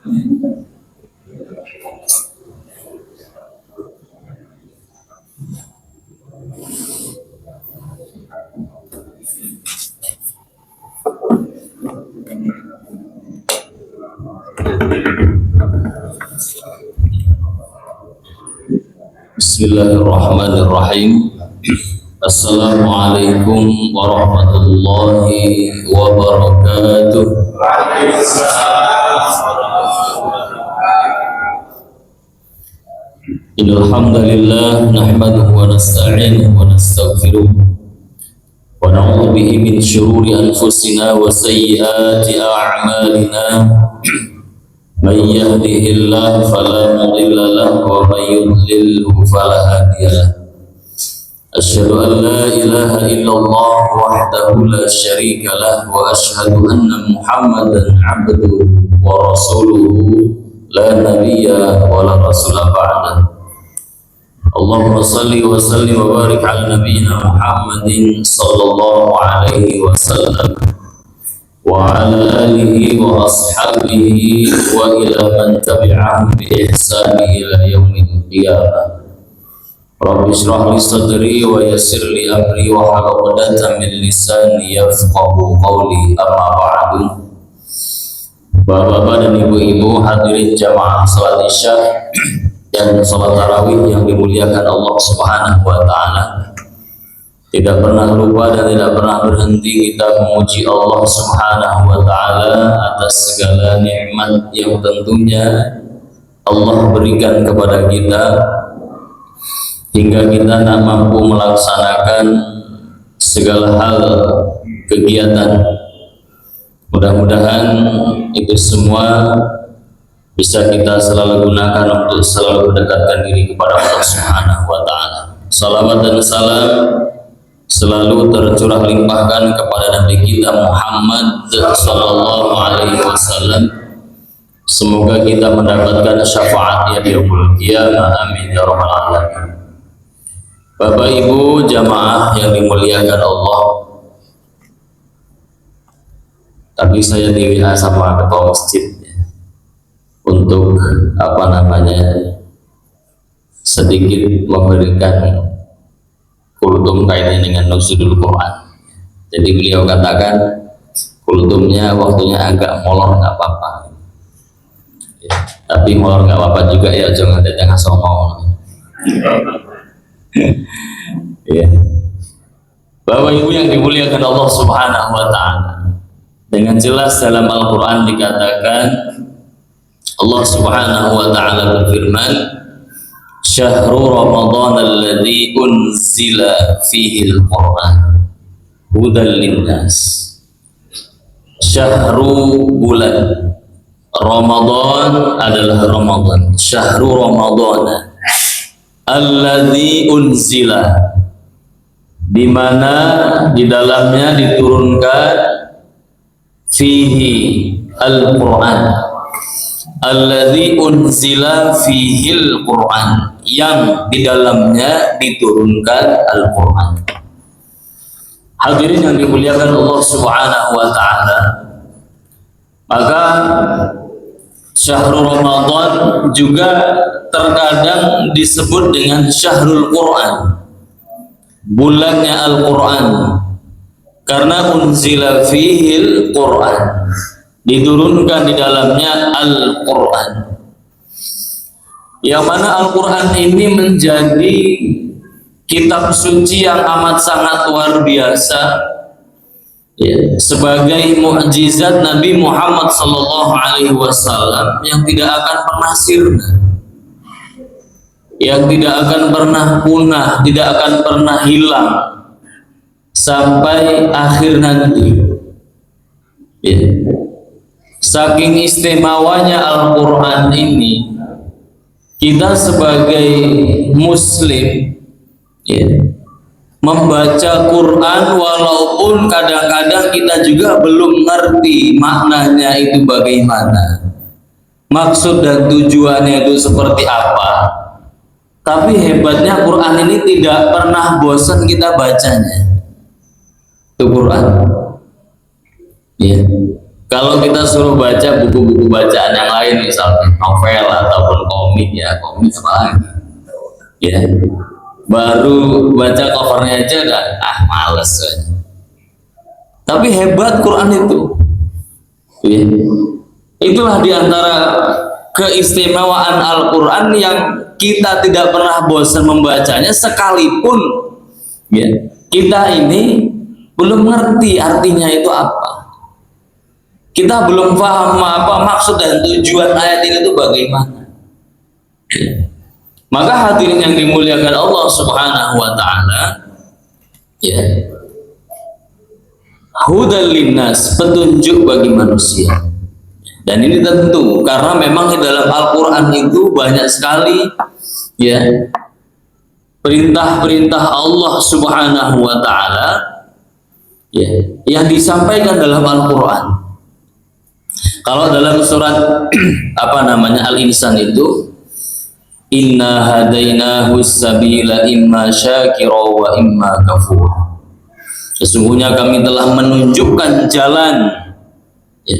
Bismillahirrahmanirrahim. Assalamualaikum warahmatullahi wabarakatuh. Innal hamdalillah nahmaduhu wa nasta'inuhu wa nastaghfiruh wa na'udzu bihi min shururi anfusina wa sayyiati a'malina. Man yahdihillahu fala mudilla lahu wa man yudlilhu fala hadiya lahu. Asyhadu an la ilaha illallah wahdahu la syarika lahu wa asyhadu anna Muhammadan 'abduhu wa rasuluhu la nabiyya wa la rasula ba'da. Allahumma salli wa sallim wa barik ala nabiyyina Muhammadin sallallahu alaihi wasallam wa ala alihi wa ashabihi wa ila man tabi'ahum bi ihsani ila yaumil qiyamah. Rabbi shrah li sadri wa yassir li amri wa hlul 'uqdatam min lisani yafqahu qawli. Amma ba'du. Bapak-bapak dan ibu-ibu hadirin jamaah salat Isya dan salat tarawih yang dimuliakan Allah Subhanahu wa taala. Tidak pernah lupa dan tidak pernah berhenti kita memuji Allah Subhanahu wa ta'ala atas segala nikmat yang tentunya Allah berikan kepada kita hingga kita tak mampu melaksanakan segala hal kegiatan. Mudah-mudahan itu semua bisa kita selalu gunakan untuk selalu mendekatkan diri kepada Allah Subhanahu wa ta'ala. Salawat dan salam selalu tercurah limpahkan kepada Nabi kita Muhammad sallallahu alaihi wasallam. Semoga kita mendapatkan syafaatnya di yaumul qiyamah. Amin ya rabbal alamin. Bapak Ibu jamaah yang dimuliakan Allah. Tadi saya di WA sama ketua masjid untuk sedikit memberikan kultum kaitannya dengan nuzulul Quran. Jadi beliau katakan kultumnya waktunya agak molor nggak apa-apa, ya, tapi molor nggak apa-apa juga ya, jangan somong. Ya. Bapak Ibu yang dimuliakan Allah Subhanahu wa ta'ala, dengan jelas dalam Al-Quran dikatakan Allah Subhanahu wa ta'ala berfirman, Syahrul Ramadan alladzi unzila fihi al-Quran hudan linnas. Syahru bulan Ramadan adalah Ramadan. Syahru Ramadan alladzi unzila, di mana di dalamnya diturunkan fihi al-Quran. Alladzi unzila fihil Quran, yang di dalamnya diturunkan Al-Quran. Hadirin yang dimuliakan Allah Subhanahu wa ta'ala, maka Syahrul Ramadan juga terkadang disebut dengan Syahrul Quran, bulannya Al-Quran, karena unzila fihil Quran, diturunkan di dalamnya Al-Quran, yang mana Al-Quran ini menjadi kitab suci yang amat sangat luar biasa, ya, sebagai mukjizat Nabi Muhammad sallallahu alaihi wasallam yang tidak akan pernah sirna, yang tidak akan pernah punah, tidak akan pernah hilang sampai akhir nanti, ya. Saking istimewanya Al-Quran ini, kita sebagai muslim, ya, membaca Quran walaupun kadang-kadang kita juga belum ngerti maknanya itu bagaimana, maksud dan tujuannya itu seperti apa, tapi hebatnya Quran ini tidak pernah bosan kita bacanya. Itu Quran, ya. Kalau kita suruh baca buku-buku bacaan yang lain, misalnya novel ataupun komik, ya komik apa lagi, ya baru baca covernya aja udah males. Tapi hebat Quran itu, ya. Itulah diantara keistimewaan Al-Quran yang kita tidak pernah bosan membacanya, sekalipun ya kita ini belum ngerti artinya itu apa. Kita belum paham apa maksud dan tujuan ayat ini itu bagaimana. Maka hadirin yang dimuliakan Allah Subhanahu wa taala, ya. Hudal linnas, petunjuk bagi manusia. Dan ini tentu karena memang di dalam Al-Qur'an itu banyak sekali ya perintah-perintah Allah Subhanahu wa taala ya yang disampaikan dalam Al-Qur'an. Kalau dalam surat Al-Insan itu, inna hadainahu sabila imma syakira wa imma kafur. Sesungguhnya kami telah menunjukkan jalan. Ya.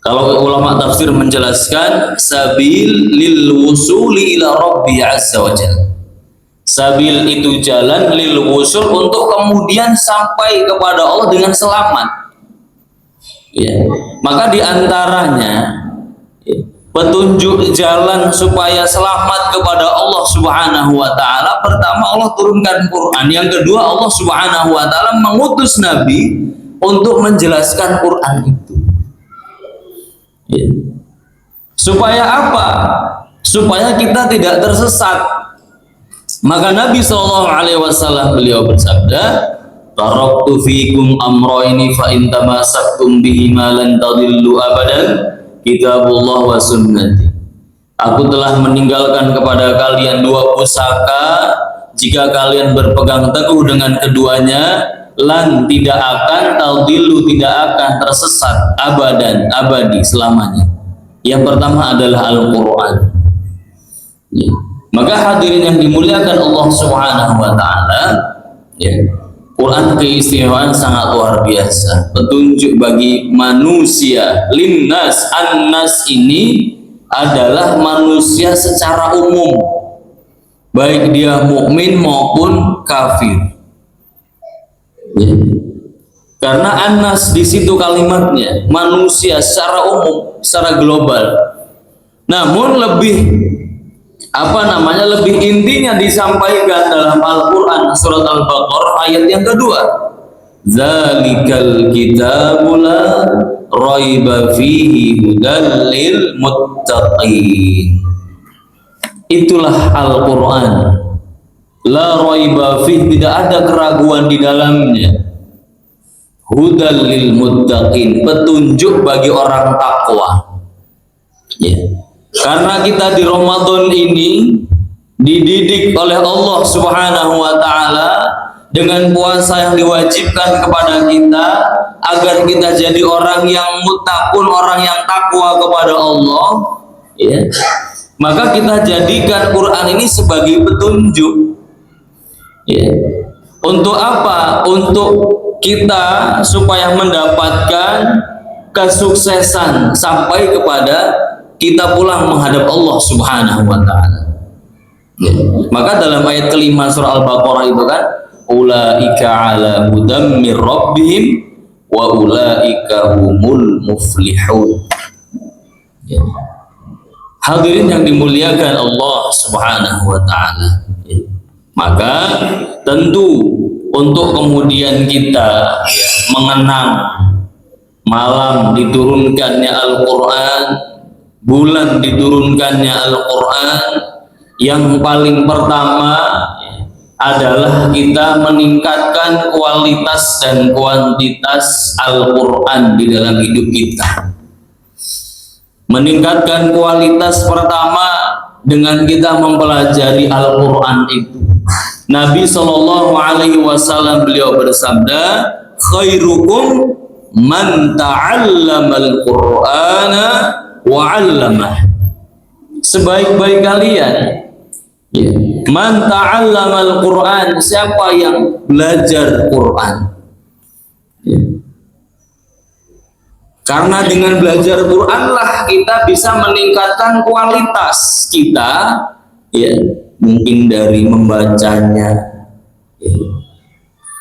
Kalau ulama tafsir menjelaskan sabil lil wusuli ila rabbi azza wa jalla. Sabil itu jalan, lil wusul untuk kemudian sampai kepada Allah dengan selamat. Ya, maka diantaranya ya, petunjuk jalan supaya selamat kepada Allah Subhanahu wa taala, pertama Allah turunkan Quran, yang kedua Allah Subhanahu wa taala mengutus Nabi untuk menjelaskan Quran itu. Ya. Supaya apa? Supaya kita tidak tersesat. Maka Nabi SAW beliau bersabda, taraktu fikum amrayni fa in tamassaktum bihima lan tadillu abadan, kitabullah wa sunnati. Aku telah meninggalkan kepada kalian dua pusaka, jika kalian berpegang teguh dengan keduanya, lan tidak akan tadillu, tidak akan tersesat abadan, abadi, selamanya. Yang pertama adalah Al-Quran. Ya. Maka hadirin yang dimuliakan Allah Subhanahu wa taala, ya, Quran keistimewaan sangat luar biasa, petunjuk bagi manusia. Linnas, annas ini adalah manusia secara umum, baik dia mukmin maupun kafir. Ya. Karena annas di situ kalimatnya manusia secara umum, secara global. Namun lebih lebih intinya disampaikan dalam Al-Quran surat Al-Baqarah ayat yang kedua, zalikal kitabul la raiba fihi hudal lil muttaqin. Itulah Al-Quran, la raiba fihi, tidak ada keraguan di dalamnya, hudal lil muttaqin, petunjuk bagi orang takwa. Ya. Karena kita di Ramadan ini dididik oleh Allah Subhanahu wa taala dengan puasa yang diwajibkan kepada kita agar kita jadi orang yang muttaqun, orang yang takwa kepada Allah, ya. Maka kita jadikan Quran ini sebagai petunjuk. Ya. Untuk apa? Untuk kita supaya mendapatkan kesuksesan sampai kepada kita pulang menghadap Allah Subhanahu wa taala. Ya. Maka dalam ayat kelima surah Al-Baqarah itu kan, ulaika ala hudam mir rabbihim wa ulaika humul muflihun. Ya. Hadirin yang dimuliakan Allah Subhanahu wa taala. Ya. Maka tentu untuk kemudian kita ya, mengenang malam diturunkannya Al-Quran, bulan diturunkannya Al-Quran, yang paling pertama adalah kita meningkatkan kualitas dan kuantitas Al-Quran di dalam hidup kita. Meningkatkan kualitas pertama dengan kita mempelajari Al-Quran itu. Nabi SAW beliau bersabda, khairukum man ta'allamal Qur'ana wa'allamah. Sebaik-baik kalian ya, man ta'allamal Qur'an, siapa yang belajar Quran ya. Karena dengan belajar Quran lah kita bisa meningkatkan kualitas kita, ya, mungkin dari membacanya, ya,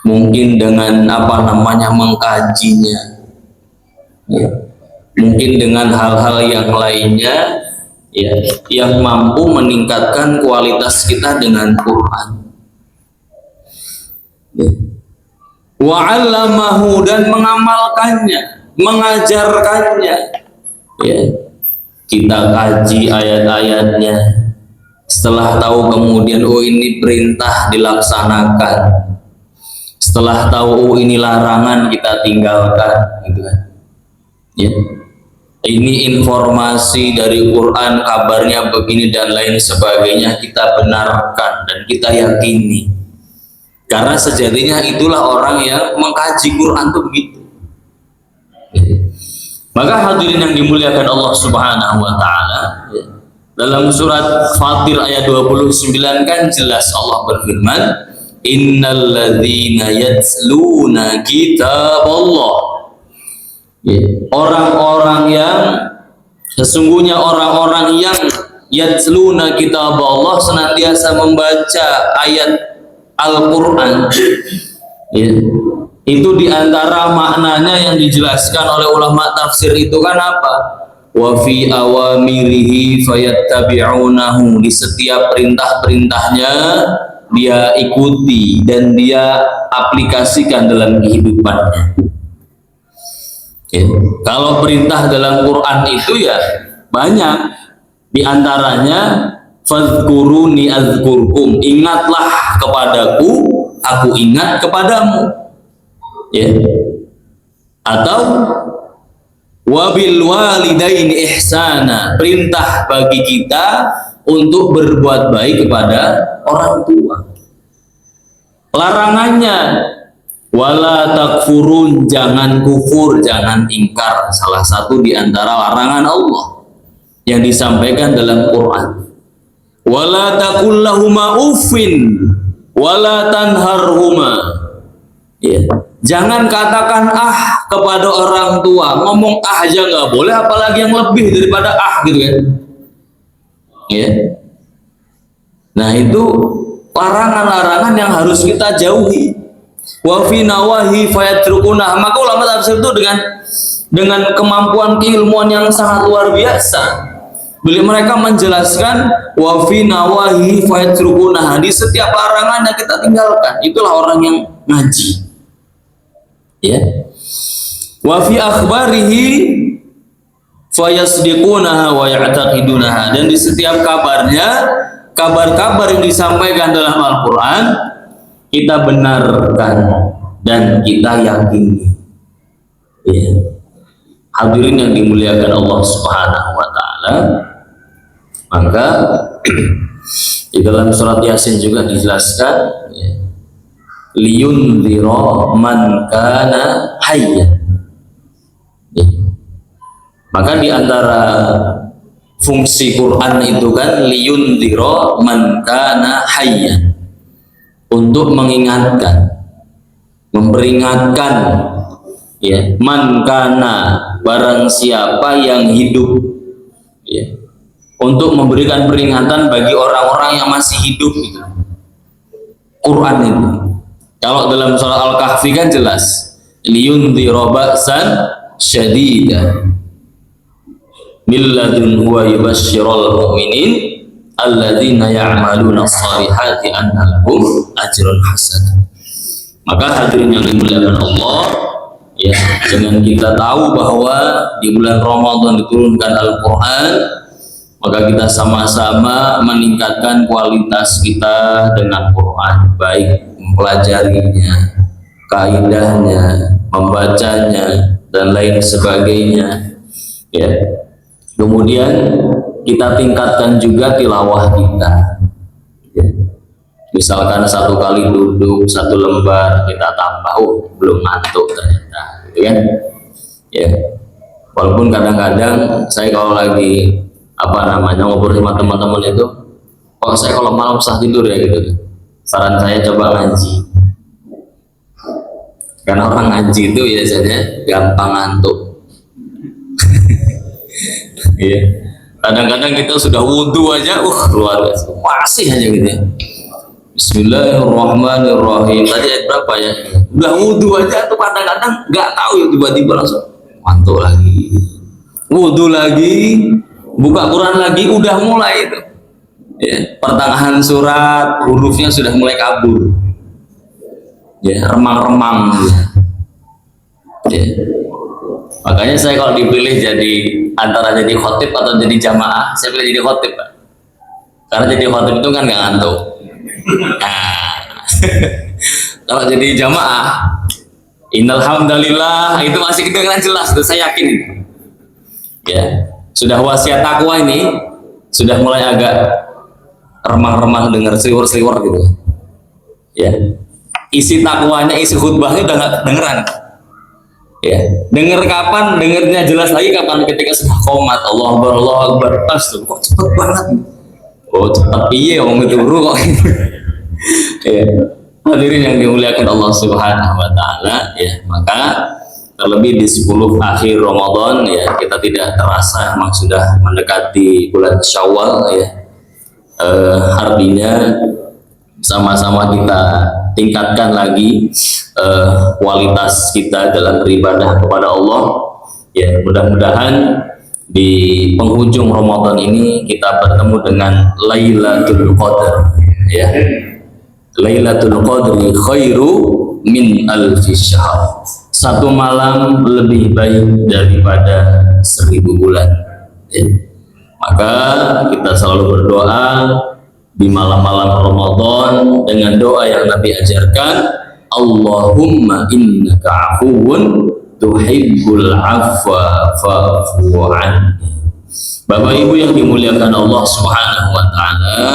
mungkin dengan mengkajinya, ya, mungkin dengan hal-hal yang lainnya, ya, yang mampu meningkatkan kualitas kita dengan Quran. Ya. Wa'allamahu, dan mengamalkannya, mengajarkannya. Ya. Kita kaji ayat-ayatnya. Setelah tahu kemudian, oh ini perintah, dilaksanakan. Setelah tahu, oh ini larangan, kita tinggalkan, gitu kan. Ya. Ini informasi dari Quran, kabarnya begini dan lain sebagainya, kita benarkan dan kita yakini. Karena sejatinya itulah orang yang mengkaji Quran itu begitu. Maka hadirin yang dimuliakan Allah Subhanahu wa taala, dalam surat Fatir ayat 29 kan jelas Allah berfirman, innalladzina yatluna kitaballah. Orang-orang yang sesungguhnya orang-orang yang yatluna kitaballah, senantiasa membaca ayat Al-Quran, ya, itu diantara maknanya yang dijelaskan oleh ulama tafsir itu kan apa? Wa fi awamirihi fayattabi'unahu, di setiap perintah-perintahnya dia ikuti dan dia aplikasikan dalam kehidupannya. Ya. Kalau perintah dalam Quran itu ya banyak, diantaranya fadhkuruni azkurkum, ingatlah kepadaku, aku ingat kepadamu, ya. Atau wabil walidaini ihsana, perintah bagi kita untuk berbuat baik kepada orang tua. Larangannya wala takfurun, jangan kufur, jangan ingkar, salah satu di antara larangan Allah yang disampaikan dalam Quran. Wala taqul lahuma uffin wala tanharhuma, ya. Jangan katakan ah kepada orang tua, ngomong ah aja nggak boleh, apalagi yang lebih daripada ah, gitu kan, ya. Nah itu larangan-larangan yang harus kita jauhi. Wa fi nawahi fayatrukunah, maka ulama tafsir itu dengan kemampuan keilmuan yang sangat luar biasa, beliau mereka menjelaskan wa fi nawahi fayatrukunah, di setiap larangan yang kita tinggalkan, itulah orang yang ngaji, ya. Wa fi akhbarihi fayasdiqunaha wa ya'taqidunaha, dan di setiap kabarnya, kabar-kabar yang disampaikan dalam Al-Quran kita benarkan dan kita yakini, ya. Hadirin yang dimuliakan Allah Subhanahu wa taala, maka di dalam surat Yasin juga dijelaskan, ya, liyundzira man kana hayyan, ya. Maka di antara fungsi Quran itu kan liyundzira man kana hayyan, untuk mengingatkan, memperingatkan, ya, man kana, barang siapa yang hidup, ya, untuk memberikan peringatan bagi orang-orang yang masih hidup, gitu. Quran itu. Kalau dalam surah Al-Kahfi kan jelas, liyundzira ba'san syadidan min ladun wa yubashshiral mu'minin alladzina ya'maluna shalihati anna lahum ajrun hasan. Maka hadirin yang dimuliakan Allah, ya, dengan kita tahu bahwa di bulan Ramadan diturunkan Al-Quran, maka kita sama-sama meningkatkan kualitas kita dengan Quran, baik mempelajarinya, kaidahnya, membacanya, dan lain sebagainya, ya. Kemudian kita tingkatkan juga tilawah kita, ya. Misalkan satu kali duduk satu lembar, kita tambah, oh belum ngantuk ternyata, gitu kan, ya. Walaupun kadang-kadang saya kalau lagi ngobrol sama teman-teman itu, oh saya kalau malam susah tidur ya, gitu. Saran saya coba ngaji, karena orang ngaji itu biasanya gampang ngantuk, Ya. Kadang-kadang kita sudah wudhu aja, luar biasa, masih aja gitu ya. Bismillahirrahmanirrahim. Tadi ayat berapa ya? Udah wudhu aja tuh kadang-kadang nggak tahu ya, tiba-tiba langsung mantuk lagi, wudhu lagi, buka Quran lagi, udah mulai itu. Ya, pertengahan surat hurufnya sudah mulai kabur. Ya, remang-remang. Ya. Makanya saya kalau dipilih jadi antara jadi khotib atau jadi jamaah, saya pilih jadi khotib, Pak. Karena jadi khotib itu kan nggak ngantuk. Nah, kalau jadi jamaah, innal hamdalillah itu masih kedengaran jelas, itu saya yakin itu. Ya, sudah wasiat takwa ini sudah mulai agak remah-remah dengar seliwer-seliwer gitu. Ya, isi takwanya, isi khutbahnya udah nggak dengeran. Ya, denger kapan? Dengernya jelas lagi kapan? Ketika sudah qomat, Allahu Akbar, Allahu Akbar. Astaga, kok cepet banget. Oh, cepet iya ngomong itu bro kok. Ya, hadirin yang dimuliakan Allah Subhanahu wa taala, ya, maka terlebih di 10 akhir Ramadan ya, kita tidak terasa memang sudah mendekati bulan Syawal ya. Artinya sama-sama kita tingkatkan lagi kualitas kita dalam beribadah kepada Allah ya. Mudah-mudahan di penghujung Ramadan ini kita bertemu dengan Lailatul Qadar ya. Lailatul Qadri khairu min alfi syahr. Satu malam lebih baik daripada 1000 bulan ya. Maka kita selalu berdoa di malam-malam Ramadan dengan doa yang Nabi ajarkan, Allahumma innaka afuwun tuhibbul afwa fa'fu anni. Bapak Ibu yang dimuliakan Allah Subhanahu wa taala,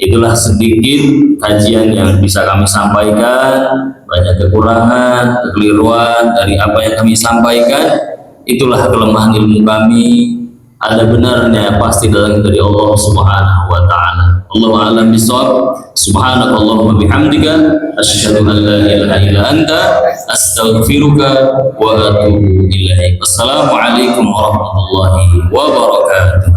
itulah sedikit kajian yang bisa kami sampaikan. Banyak kekurangan, kekeliruan dari apa yang kami sampaikan, itulah kelemahan ilmu kami. Ada benarnya pasti datang dari Allah Subhanahu wa taala. Allahu a'lam bishawab. Subhanakallahumma bihamdika asyhadu an la ilaha illa anta astaghfiruka wa atubu ilaik. Wassalamualaikum warahmatullahi wabarakatuh.